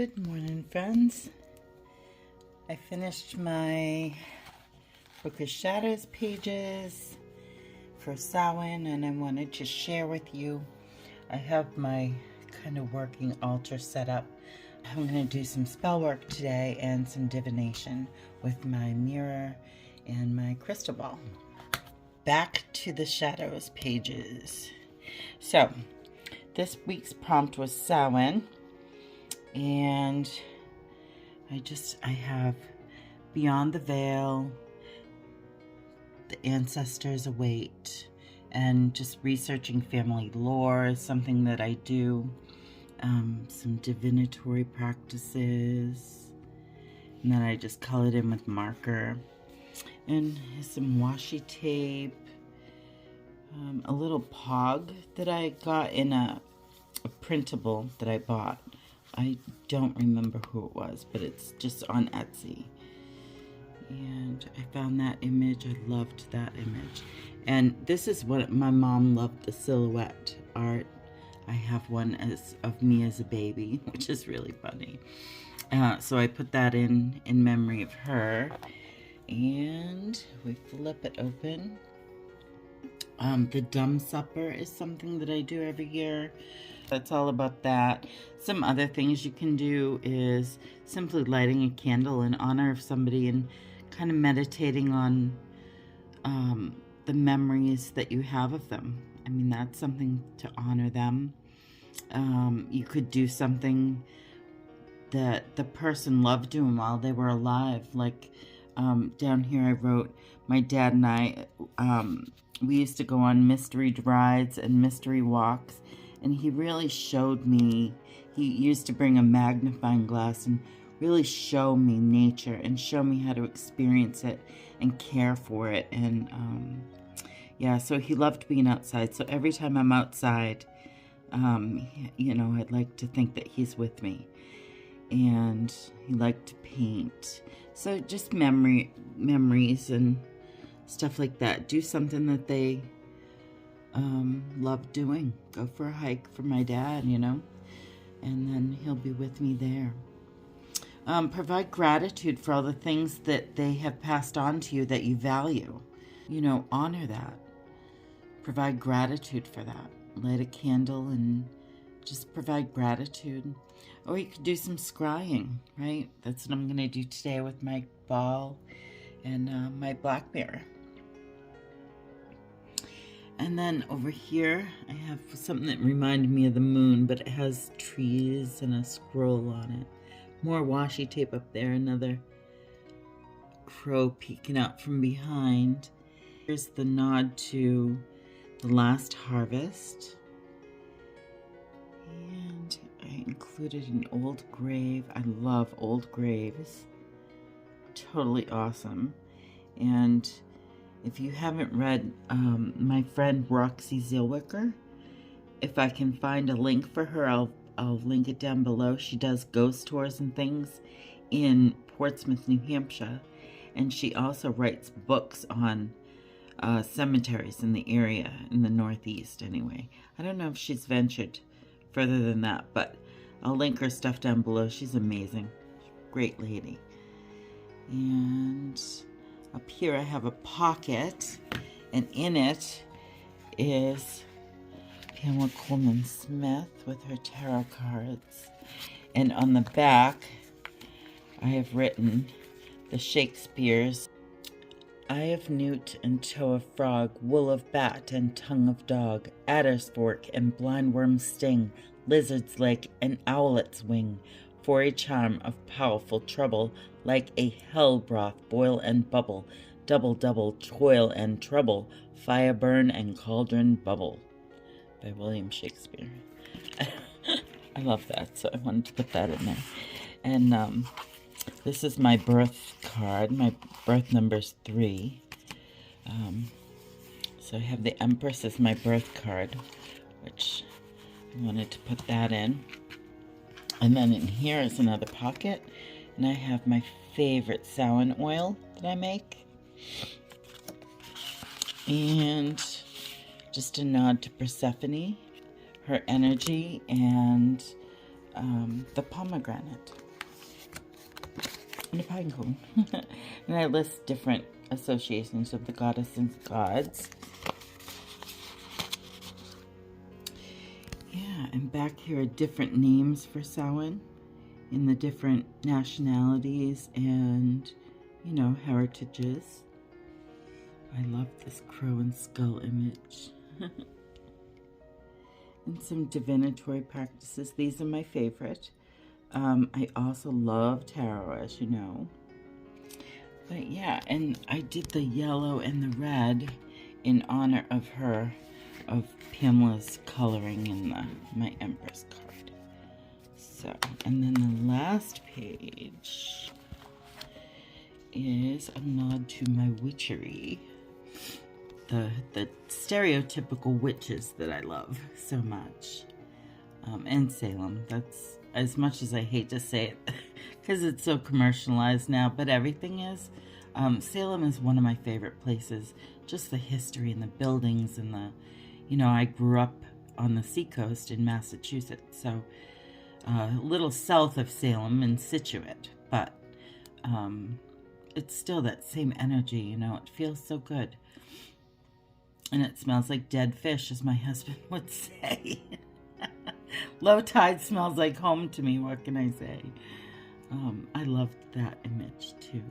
Good morning, friends. I finished my Book of Shadows pages for Samhain, and I wanted to share with you. I have my kind of working altar set up. I'm going to do some spell work today and some divination with my mirror and my crystal ball. Back to the Shadows pages. So, this week's prompt was Samhain. And I have Beyond the Veil, The Ancestors Await, and just researching family lore is something that I do. Some divinatory practices, and then I just colored in with marker. And some washi tape, a little pog that I got in a printable that I bought. I don't remember who it was, but it's just on Etsy. And I found that image. I loved that image. And this is what my mom loved, the silhouette art. I have one of me as a baby, which is really funny. So I put that in memory of her. And we flip it open. The Dumb Supper is something that I do every year. That's all about that. Some other things you can do is simply lighting a candle in honor of somebody and kind of meditating on the memories that you have of them. I mean, that's something to honor them. You could do something that the person loved doing while they were alive. Like down here I wrote, my dad and I, we used to go on mystery rides and mystery walks. And he really showed me, he used to bring a magnifying glass and really show me nature and show me how to experience it and care for it. And yeah, so he loved being outside. So every time I'm outside, you know, I'd like to think that he's with me. And he liked to paint. So just memories and stuff like that. Do something that they love doing. Go for a hike for my dad, you know, and then he'll be with me there. Provide gratitude for all the things that they have passed on to you that you value. You know, honor that. Provide gratitude for that. Light a candle and just provide gratitude. Or you could do some scrying, right? That's what I'm going to do today with my ball and my black mirror. And then over here, I have something that reminded me of the moon, but it has trees and a scroll on it. More washi tape up there, another crow peeking out from behind. Here's the nod to the last harvest. And I included an old grave. I love old graves. Totally awesome. And if you haven't read my friend Roxy Zillwicker, if I can find a link for her, I'll link it down below. She does ghost tours and things in Portsmouth, New Hampshire, and she also writes books on cemeteries in the area, in the Northeast anyway. I don't know if she's ventured further than that, but I'll link her stuff down below. She's amazing. Great lady. And up here I have a pocket, and in it is Pamela Coleman-Smith with her tarot cards. And on the back, I have written the Shakespeare's eye of newt and toe of frog, wool of bat and tongue of dog, adder's fork and blindworm's sting, lizard's leg and owlet's wing, for a charm of powerful trouble, like a hell broth boil and bubble, double double toil and trouble, fire burn and cauldron bubble, by William Shakespeare. I love that, so I wanted to put that in there. And this is my birth card. My birth number's 3. So I have the Empress as my birth card, which I wanted to put that in. And then in here is another pocket, and I have my favorite Samhain oil that I make. And just a nod to Persephone, her energy, and the pomegranate, and a pine cone. And I list different associations of the goddess and gods. Yeah, and back here are different names for Samhain in the different nationalities and, you know, heritages. I love this crow and skull image. And some divinatory practices. These are my favorite. I also love tarot, as you know. But yeah, and I did the yellow and the red in honor of her, of Pamela's coloring in my Empress card. So, and then the last page is a nod to my witchery. The stereotypical witches that I love so much. And Salem. That's, as much as I hate to say it, because it's so commercialized now, but everything is. Salem is one of my favorite places. Just the history and the buildings and the, you know, I grew up on the seacoast in Massachusetts, so a little south of Salem in Situate, but it's still that same energy, you know, it feels so good. And it smells like dead fish, as my husband would say. Low tide smells like home to me, what can I say? I loved that image too.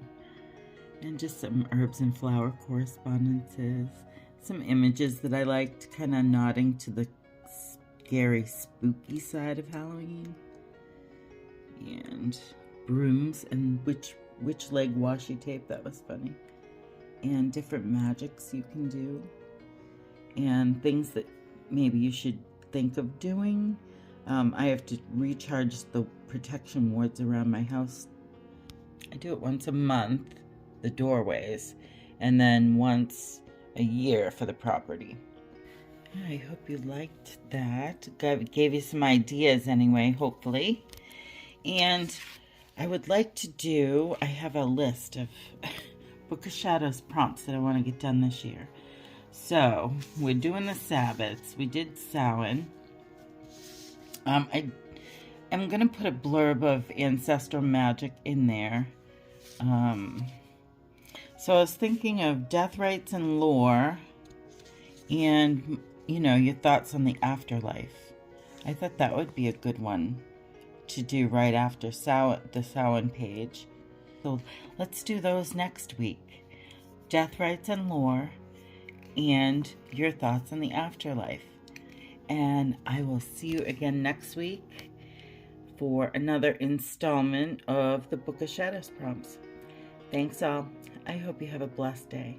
And just some herbs and flower correspondences. Some images that I liked, kind of nodding to the scary, spooky side of Halloween. And brooms and witch leg washi tape, that was funny. And different magics you can do. And things that maybe you should think of doing. I have to recharge the protection wards around my house. I do it once a month, the doorways, and then once a year for the property. I hope you liked that. Gave you some ideas anyway, hopefully. And I would like to do, I have a list of Book of Shadows prompts that I want to get done this year. So, we're doing the Sabbats. We did Samhain. I am going to put a blurb of ancestral magic in there. So I was thinking of death rites and lore, and, you know, your thoughts on the afterlife. I thought that would be a good one to do right after the Samhain page. So let's do those next week. Death rites and lore, and your thoughts on the afterlife. And I will see you again next week for another installment of the Book of Shadows prompts. Thanks all. I hope you have a blessed day.